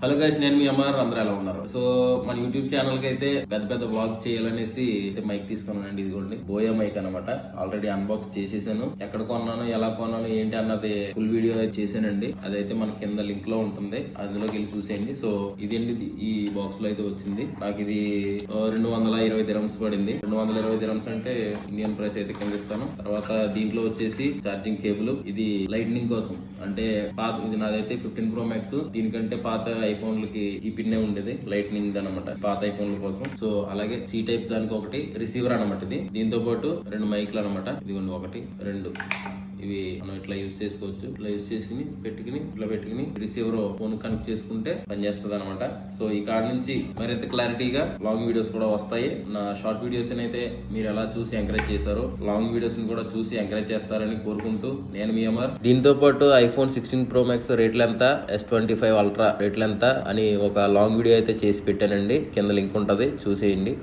Hello guys, నేను మీ అమ్మారు. అందరూ ఎలా ఉన్నారు? సో మన యూట్యూబ్ ఛానల్ కి అయితే పెద్ద పెద్ద బ్లాగ్స్ చేయాలనేసి మైక్ తీసుకున్నానండి. ఇదిగోండి బోయా మైక్ అనమాట. ఆల్రెడీ అన్బాక్స్ చేసేసాను. ఎక్కడ కొన్నాను, ఎలా కొన్నాను, ఏంటి అన్నది ఫుల్ వీడియో చేశానండి. అదైతే మన కింద లింక్ లో ఉంటుంది, అందులోకి వెళ్ళి చూసేయండి. సో ఇదేంటి, ఈ బాక్స్ లో అయితే వచ్చింది. నాకు ఇది 220 dirhams పడింది. 220 dirhams అంటే ఇండియన్ ప్రైస్ అయితే కింద ఇస్తాను. తర్వాత దీంట్లో వచ్చేసి ఛార్జింగ్ కేబుల్, ఇది లైట్నింగ్ కోసం. అంటే పాత, ఇది నాదైతే 15 Pro Max. దీనికంటే పాత ఐఫోన్లకి ఈ పిన్నే ఉండేది, లైట్నింగ్ అనమాట, పాత ఐఫోన్ల కోసం. సో అలాగే సి టైప్ దానికి ఒకటి రిసీవర్ అనమాట. ఇది దీంతో పాటు 2 మైక్లు అనమాట. ఇదిగోండి, 1 2 ఇవి మనం ఇట్లా యూజ్ చేసుకోవచ్చు. ఇట్లా యూజ్ చేసుకుని ఇట్లా పెట్టుకుని రిసీవర్ ఫోన్ కనెక్ట్ చేసుకుంటే పనిచేస్తుంది అనమాట. సో ఈ కార్డ్ నుంచి మరింత క్లారిటీగా లాంగ్ వీడియోస్ కూడా వస్తాయి. నా షార్ట్ వీడియోస్ అయితే మీరు ఎలా చూసి ఎంకరేజ్ చేశారో, లాంగ్ వీడియోస్ కూడా చూసి ఎంకరేజ్ చేస్తారని కోరుకుంటూ నేను మీ అమర్. దీంతో పాటు ఐఫోన్ 16 Pro Max రేట్లు ఎంత, S25 Ultra రేట్లు ఎంత అని ఒక లాంగ్ వీడియో అయితే చేసి పెట్టానండి. కింద లింక్ ఉంటది, చూసేయండి.